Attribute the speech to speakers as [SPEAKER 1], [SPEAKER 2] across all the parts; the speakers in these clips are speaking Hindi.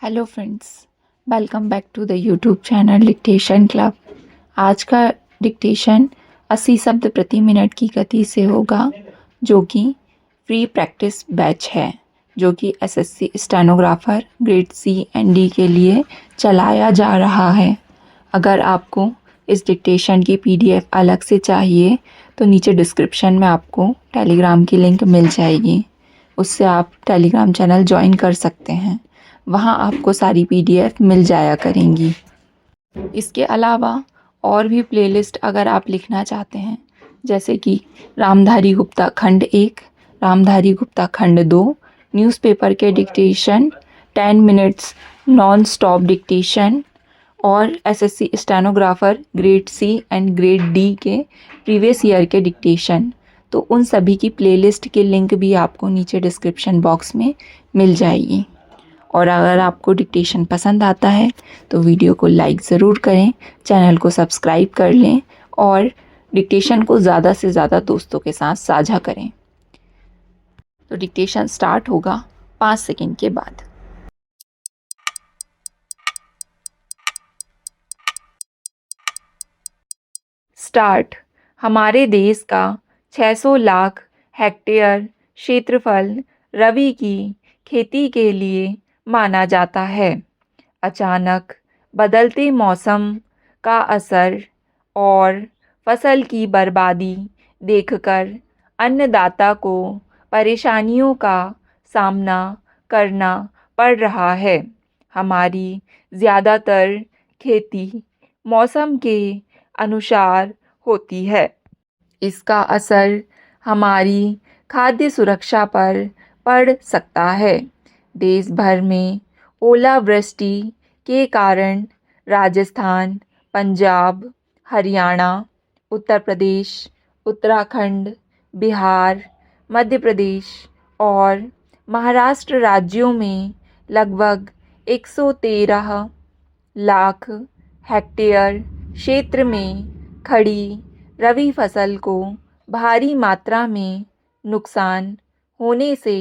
[SPEAKER 1] Hello friends, welcome back to the YouTube channel dictation club. आज का डिक्टेशन 80 शब्द प्रति मिनट की गति से होगा, जो कि फ्री प्रैक्टिस बैच है, जो कि SSC stenographer grade C and D के लिए चलाया जा रहा है। अगर आपको इस डिक्टेशन की पीडीएफ अलग से चाहिए तो नीचे डिस्क्रिप्शन में आपको टेलीग्राम की लिंक मिल जाएगी। उससे आप टेलीग्राम चैनल ज्वाइन कर सकते हैं। वहाँ आपको सारी पीडीएफ मिल जाया करेंगी। इसके अलावा और भी प्लेलिस्ट अगर आप लिखना चाहते हैं, जैसे कि रामधारी गुप्ता खंड 1, रामधारी गुप्ता खंड 2, न्यूज़पेपर के dictation, 10 minutes non stop dictation और SSC stenographer grade C and grade D के प्रीवियस ईयर के डिक्टेशन, तो उन सभी की प्लेलिस्ट के लिंक भी आपको नीचे डिस्क्रिप्शन बॉक्स में मिल जाएगी। और अगर आपको डिक्टेशन पसंद आता है तो वीडियो को लाइक ज़रूर करें, चैनल को सब्सक्राइब कर लें और डिक्टेशन को ज़्यादा से ज़्यादा दोस्तों के साथ साझा करें। तो डिक्टेशन स्टार्ट होगा 5 सेकंड के बाद। स्टार्ट। हमारे देश का 600 लाख हेक्टेयर क्षेत्रफल रबी की खेती के लिए माना जाता है। अचानक बदलते मौसम का असर और फसल की बर्बादी देखकर अन्नदाता को परेशानियों का सामना करना पड़ रहा है। हमारी ज़्यादातर खेती मौसम के अनुसार होती है। इसका असर हमारी खाद्य सुरक्षा पर पड़ सकता है। देश भर में ओलावृष्टि के कारण राजस्थान, पंजाब, हरियाणा, उत्तर प्रदेश, उत्तराखंड, बिहार, मध्य प्रदेश और महाराष्ट्र राज्यों में लगभग 113 लाख हेक्टेयर क्षेत्र में खड़ी रबी फसल को भारी मात्रा में नुकसान होने से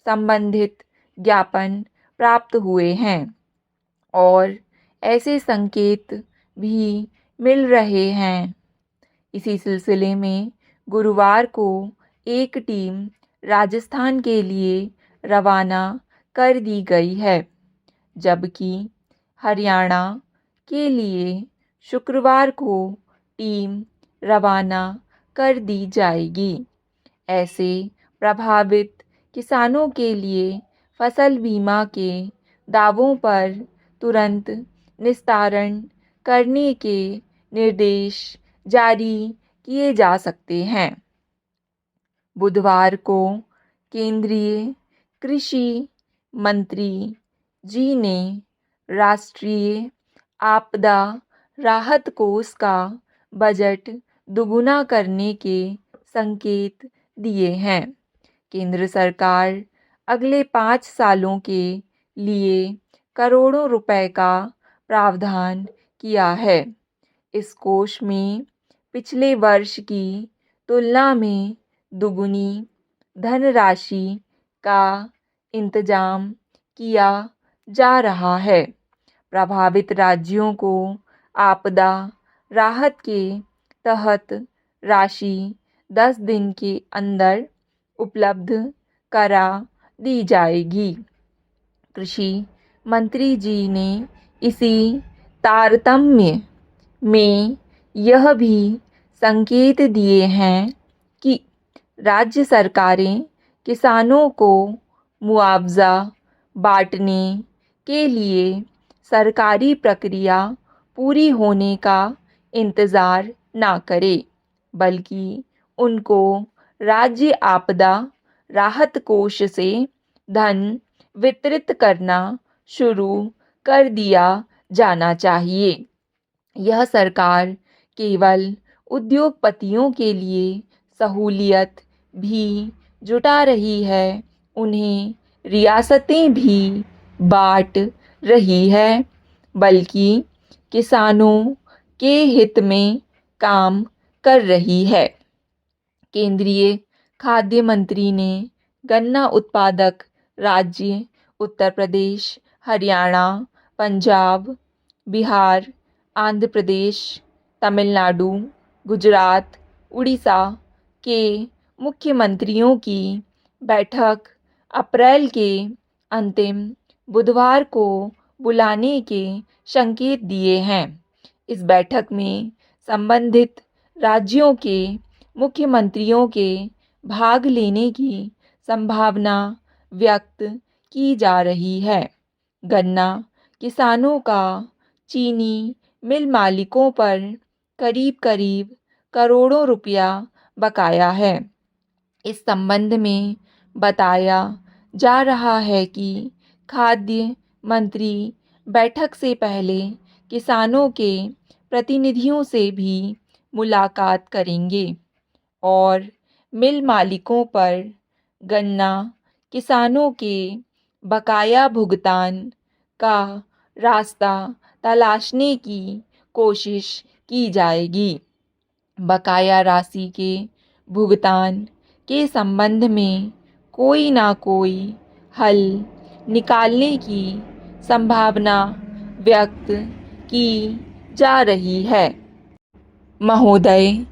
[SPEAKER 1] संबंधित ज्ञापन प्राप्त हुए हैं और ऐसे संकेत भी मिल रहे हैं। इसी सिलसिले में गुरुवार को एक टीम राजस्थान के लिए रवाना कर दी गई है, जबकि हरियाणा के लिए शुक्रवार को टीम रवाना कर दी जाएगी। ऐसे प्रभावित किसानों के लिए फसल बीमा के दावों पर तुरंत निस्तारण करने के निर्देश जारी किए जा सकते हैं। बुधवार को केंद्रीय कृषि मंत्री जी ने राष्ट्रीय आपदा राहत कोष का बजट दुगुना करने के संकेत दिए हैं। केंद्र सरकार अगले 5 सालों के लिए करोड़ों रुपए का प्रावधान किया है। इस कोष में पिछले वर्ष की तुलना में दुगुनी धनराशि का इंतजाम किया जा रहा है। प्रभावित राज्यों को आपदा राहत के तहत राशि 10 दिन के अंदर उपलब्ध करा दी जाएगी। कृषि मंत्री जी ने इसी तारतम्य में यह भी संकेत दिए हैं कि राज्य सरकारें किसानों को मुआवजा बांटने के लिए सरकारी प्रक्रिया पूरी होने का इंतज़ार ना करें, बल्कि उनको राज्य आपदा राहत कोष से धन वितरित करना शुरू कर दिया जाना चाहिए। यह सरकार केवल उद्योगपतियों के लिए सहूलियत भी जुटा रही है, उन्हें रियासतें भी बांट रही है, बल्कि किसानों के हित में काम कर रही है। केंद्रीय खाद्य मंत्री ने गन्ना उत्पादक राज्य उत्तर प्रदेश, हरियाणा, पंजाब, बिहार, आंध्र प्रदेश, तमिलनाडु, गुजरात, उड़ीसा के मुख्यमंत्रियों की बैठक अप्रैल के अंतिम बुधवार को बुलाने के संकेत दिए हैं। इस बैठक में संबंधित राज्यों के मुख्यमंत्रियों के भाग लेने की संभावना व्यक्त की जा रही है। गन्ना किसानों का चीनी मिल मालिकों पर करीब-करीब करोड़ों रुपया बकाया है। इस संबंध में बताया जा रहा है कि खाद्य मंत्री बैठक से पहले किसानों के प्रतिनिधियों से भी मुलाकात करेंगे और मिल मालिकों पर गन्ना किसानों के बकाया भुगतान का रास्ता तलाशने की कोशिश की जाएगी। बकाया राशि के भुगतान के संबंध में कोई ना कोई हल निकालने की संभावना व्यक्त की जा रही है। महोदय,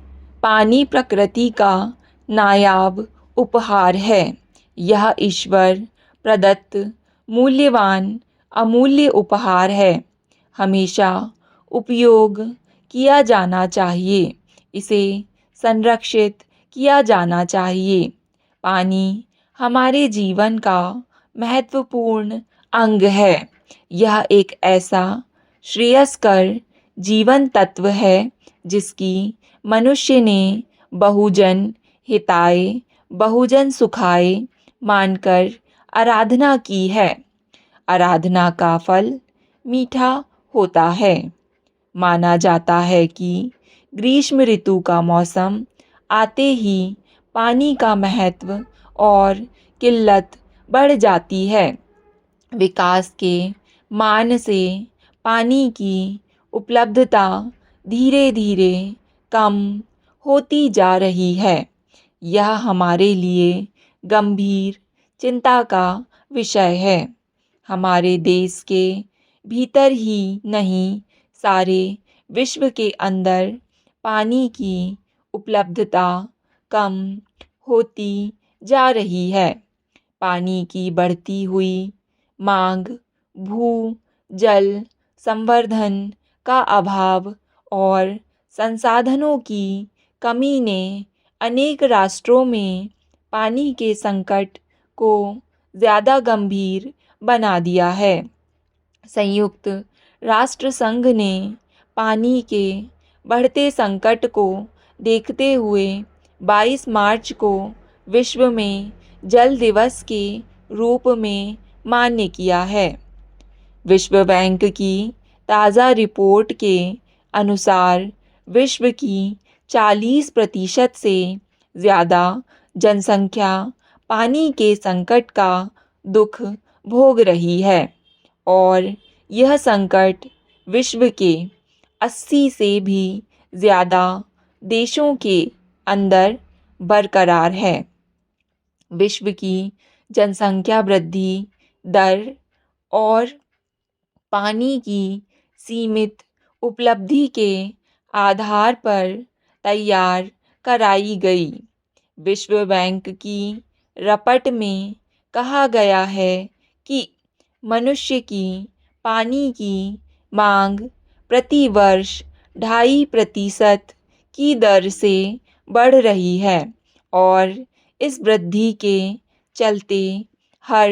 [SPEAKER 1] पानी प्रकृति का नायाब उपहार है। यह ईश्वर प्रदत्त मूल्यवान अमूल्य उपहार है। हमेशा उपयोग किया जाना चाहिए। इसे संरक्षित किया जाना चाहिए। पानी हमारे जीवन का महत्वपूर्ण अंग है। यह एक ऐसा श्रेयस्कर जीवन तत्व है जिसकी मनुष्य ने बहुजन हिताय बहुजन सुखाय मानकर आराधना की है। आराधना का फल मीठा होता है। माना जाता है कि ग्रीष्म ऋतु का मौसम आते ही पानी का महत्व और किल्लत बढ़ जाती है। विकास के मान से पानी की उपलब्धता धीरे धीरे कम होती जा रही है। यह हमारे लिए गंभीर चिंता का विषय है। हमारे देश के भीतर ही नहीं, सारे विश्व के अंदर पानी की उपलब्धता कम होती जा रही है। पानी की बढ़ती हुई मांग, भू जल संवर्धन का अभाव और संसाधनों की कमी ने अनेक राष्ट्रों में पानी के संकट को ज़्यादा गंभीर बना दिया है। संयुक्त राष्ट्र संघ ने पानी के बढ़ते संकट को देखते हुए 22 मार्च को विश्व में जल दिवस के रूप में मान्य किया है। विश्व बैंक की ताज़ा रिपोर्ट के अनुसार विश्व की 40% से ज़्यादा जनसंख्या पानी के संकट का दुख भोग रही है और यह संकट विश्व के 80 से भी ज़्यादा देशों के अंदर बरकरार है। विश्व की जनसंख्या वृद्धि दर और पानी की सीमित उपलब्धि के आधार पर तैयार कराई गई विश्व बैंक की रपट में कहा गया है कि मनुष्य की पानी की मांग प्रति वर्ष 2.5% की दर से बढ़ रही है और इस वृद्धि के चलते हर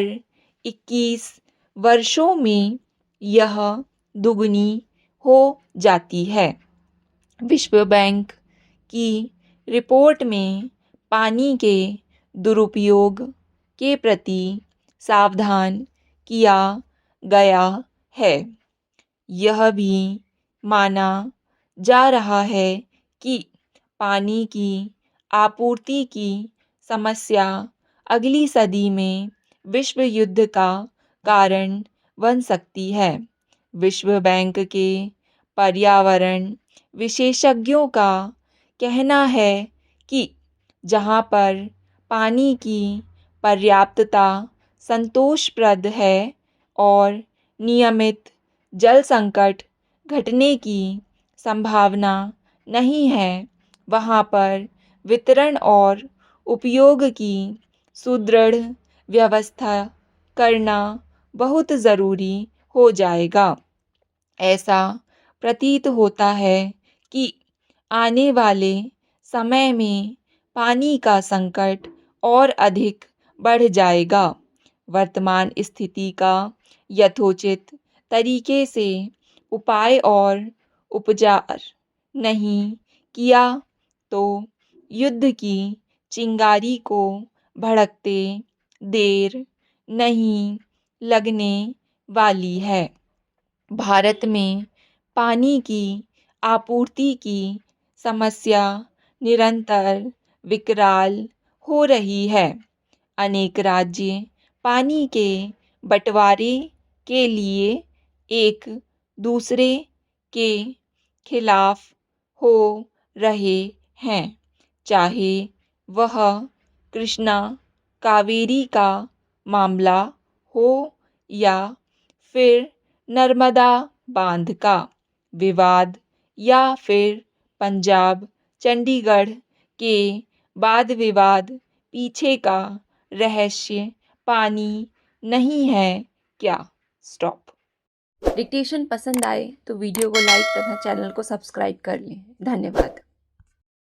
[SPEAKER 1] 21 वर्षों में यह दुगनी हो जाती है। विश्व बैंक की रिपोर्ट में पानी के दुरुपयोग के प्रति सावधान किया गया है। यह भी माना जा रहा है कि पानी की आपूर्ति की समस्या अगली सदी में विश्व युद्ध का कारण बन सकती है। विश्व बैंक के पर्यावरण विशेषज्ञों का कहना है कि जहां पर पानी की पर्याप्तता संतोषप्रद है और नियमित जल संकट घटने की संभावना नहीं है वहाँ पर वितरण और उपयोग की सुदृढ़ व्यवस्था करना बहुत ज़रूरी हो जाएगा। ऐसा प्रतीत होता है कि आने वाले समय में पानी का संकट और अधिक बढ़ जाएगा। वर्तमान स्थिति का यथोचित तरीके से उपाय और उपचार नहीं किया तो युद्ध की चिंगारी को भड़कते देर नहीं लगने वाली है। भारत में पानी की आपूर्ति की समस्या निरंतर विकराल हो रही है। अनेक राज्य पानी के बंटवारे के लिए एक दूसरे के खिलाफ हो रहे हैं, चाहे वह कृष्णा कावेरी का मामला हो या फिर नर्मदा बांध का विवाद या फिर पंजाब चंडीगढ़ के वाद विवाद पीछे का रहस्य पानी नहीं है क्या। स्टॉप। डिक्टेशन पसंद आए तो वीडियो को लाइक तथा चैनल को सब्सक्राइब कर लें। धन्यवाद।